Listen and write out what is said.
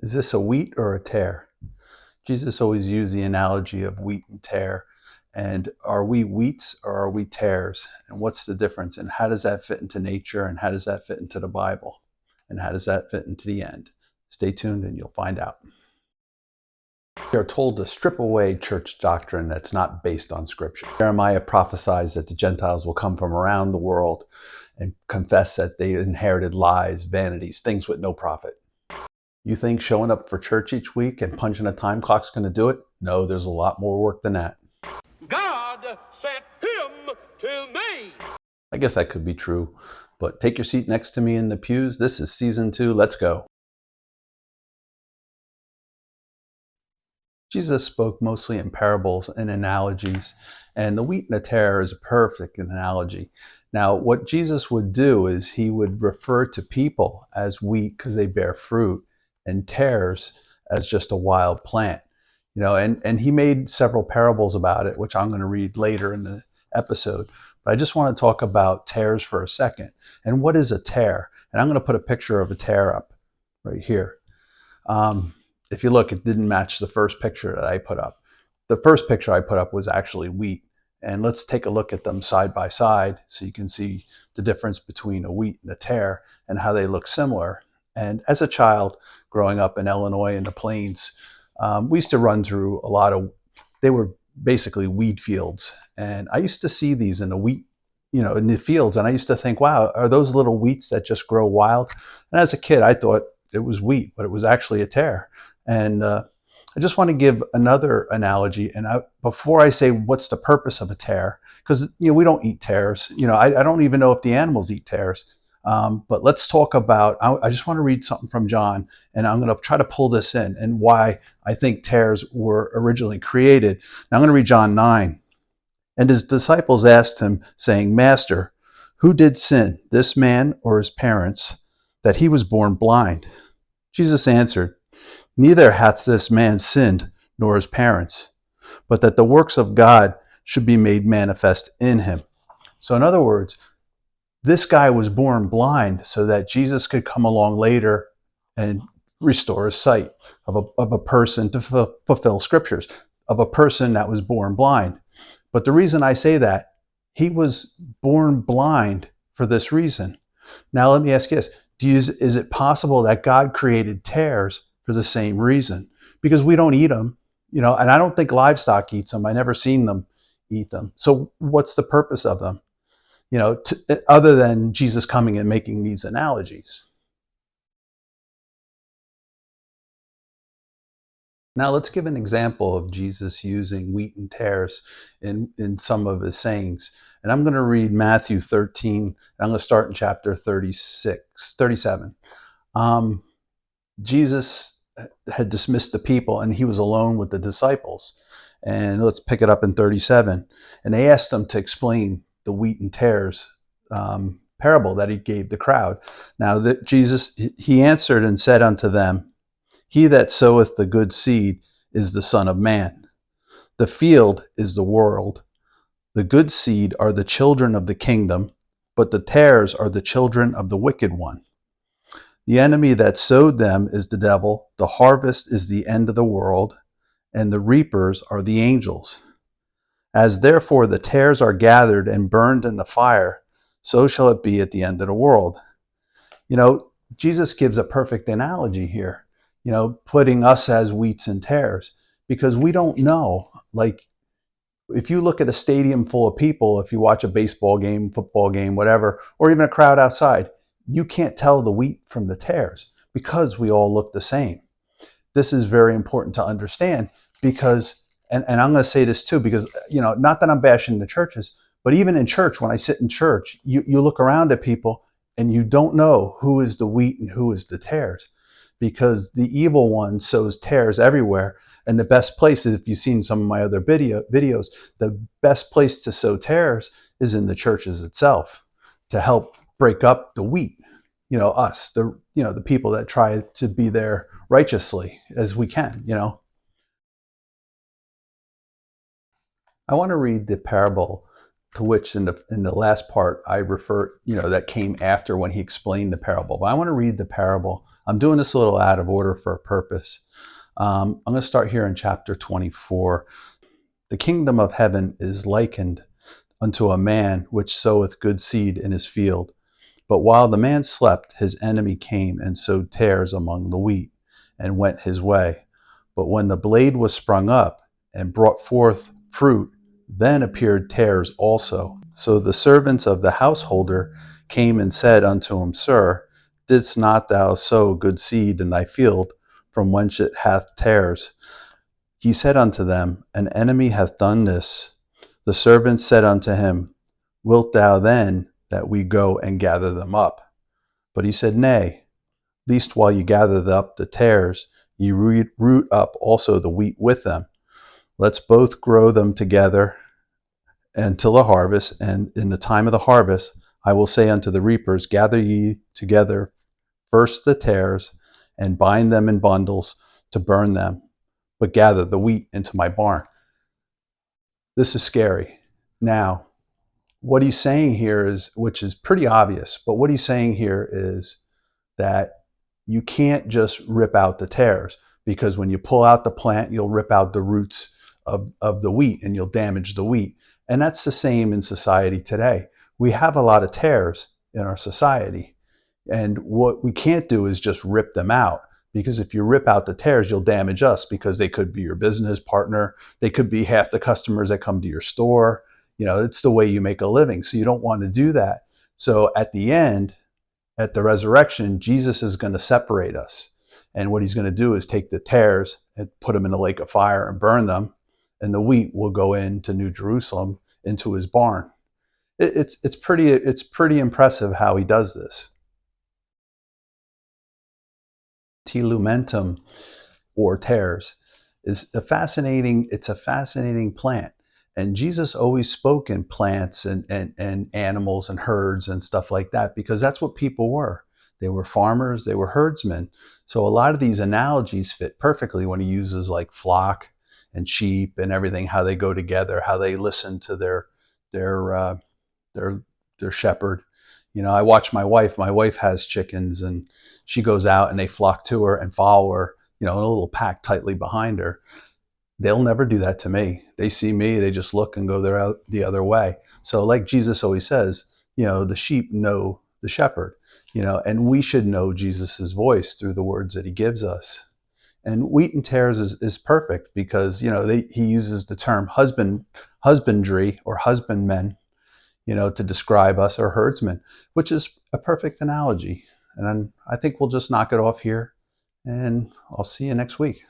Is this a wheat or a tare? Jesus always used the analogy of wheat and tare. And are we wheats or are we tares? And what's the difference? And how does that fit into nature? And how does that fit into the Bible? And how does that fit into the end? Stay tuned and you'll find out. We are told to strip away church doctrine that's not based on Scripture. Jeremiah prophesies that the Gentiles will come from around the world and confess that they inherited lies, vanities, things with no profit. You think showing up for church each week and punching a time clock's going to do it? No, there's a lot more work than that. God sent him to me. I guess that could be true, but take your seat next to me in the pews. This is season 2. Let's go. Jesus spoke mostly in parables and analogies, and the wheat and the tare is a perfect analogy. Now, what Jesus would do is he would refer to people as wheat because they bear fruit, and tares as just a wild plant. And he made several parables about it, which I'm going to read later in the episode. But I just want to talk about tares for a second. And what is a tare? And I'm going to put a picture of a tare up right here. If you look, it didn't match the first picture that I put up. The first picture I put up was actually wheat. And let's take a look at them side by side so you can see the difference between a wheat and a tare and how they look similar. And as a child growing up in Illinois in the plains, we used to run through a lot of, they were basically weed fields. And I used to see these in the wheat, in the fields. And I used to think, wow, are those little wheats that just grow wild? And as a kid, I thought it was wheat, but it was actually a tare. And I just want to give another analogy. And before I say what's the purpose of a tare, because we don't eat tares. I don't even know if the animals eat tares. But let's talk about. I just want to read something from John, and I'm going to try to pull this in and why I think tares were originally created. Now I'm going to read John 9. And his disciples asked him, saying, "Master, who did sin, this man or his parents, that he was born blind?" Jesus answered, "Neither hath this man sinned, nor his parents, but that the works of God should be made manifest in him." So in other words, this guy was born blind so that Jesus could come along later and restore his sight of a person to fulfill scriptures, of a person that was born blind. But the reason I say that, he was born blind for this reason. Now let me ask you this. Is it possible that God created tares for the same reason? Because we don't eat them, and I don't think livestock eats them. I never seen them eat them. So what's the purpose of them? Other than Jesus coming and making these analogies. Now let's give an example of Jesus using wheat and tares in some of his sayings. And I'm going to read Matthew 13. And I'm going to start in chapter 37. Jesus had dismissed the people and he was alone with the disciples. And let's pick it up in 37. And they asked him to explain the wheat and tares parable that he gave the crowd. Now that Jesus, he answered and said unto them, "He that soweth the good seed is the Son of Man. The field is the world. The good seed are the children of the kingdom, but the tares are the children of the wicked one. The enemy that sowed them is the devil. The harvest is the end of the world, and the reapers are the angels. As therefore the tares are gathered and burned in the fire, so shall it be at the end of the world." Jesus gives a perfect analogy here, putting us as wheats and tares, because we don't know. Like, if you look at a stadium full of people, if you watch a baseball game, football game, whatever, or even a crowd outside, you can't tell the wheat from the tares because we all look the same. This is very important to understand because, and I'm going to say this too, because, not that I'm bashing the churches, but even in church, when I sit in church, you look around at people and you don't know who is the wheat and who is the tares, because the evil one sows tares everywhere. And the best place is, if you've seen some of my other videos, the best place to sow tares is in the churches itself, to help break up the wheat. Us, the people that try to be there righteously as we can. I want to read the parable to which in the last part I refer, that came after when he explained the parable. But I want to read the parable. I'm doing this a little out of order for a purpose. I'm going to start here in chapter 24. The kingdom of heaven is likened unto a man which soweth good seed in his field. But while the man slept, his enemy came and sowed tares among the wheat, and went his way. But when the blade was sprung up and brought forth fruit, then appeared tares also. So the servants of the householder came and said unto him, Sir, didst not thou sow good seed in thy field? From whence it hath tares? He said unto them, An enemy hath done this. The servants said unto him, Wilt thou then that we go and gather them up? But he said, Nay, lest while you gather up the tares, ye root up also the wheat with them. Let's both grow them together until the harvest. And in the time of the harvest, I will say unto the reapers, Gather ye together first the tares, and bind them in bundles to burn them, but gather the wheat into my barn. This is scary. Now, what he's saying here is, which is pretty obvious, but what he's saying here is that you can't just rip out the tares, because when you pull out the plant, you'll rip out the roots of the wheat and you'll damage the wheat. And that's the same in society today. We have a lot of tares in our society. And what we can't do is just rip them out, because if you rip out the tares, you'll damage us, because they could be your business partner. They could be half the customers that come to your store. It's the way you make a living. So you don't want to do that. So at the end, at the resurrection, Jesus is going to separate us. And what he's going to do is take the tares and put them in the lake of fire and burn them. And the wheat will go into New Jerusalem, into his barn. It's pretty impressive how he does this. Telumentum, or tares, is a fascinating plant. And Jesus always spoke in plants and animals and herds and stuff like that, because that's what people were. They were farmers, they were herdsmen. So a lot of these analogies fit perfectly when he uses like flock and sheep and everything, how they go together, how they listen to their shepherd. I watch my wife. My wife has chickens, and she goes out and they flock to her and follow her, in a little pack tightly behind her. They'll never do that to me. They see me, they just look and go out the other way. So like Jesus always says, the sheep know the shepherd, and we should know Jesus's voice through the words that he gives us. And wheat and tares is perfect, because, he uses the term husbandry or husbandmen, to describe us, or herdsmen, which is a perfect analogy. And I think we'll just knock it off here, and I'll see you next week.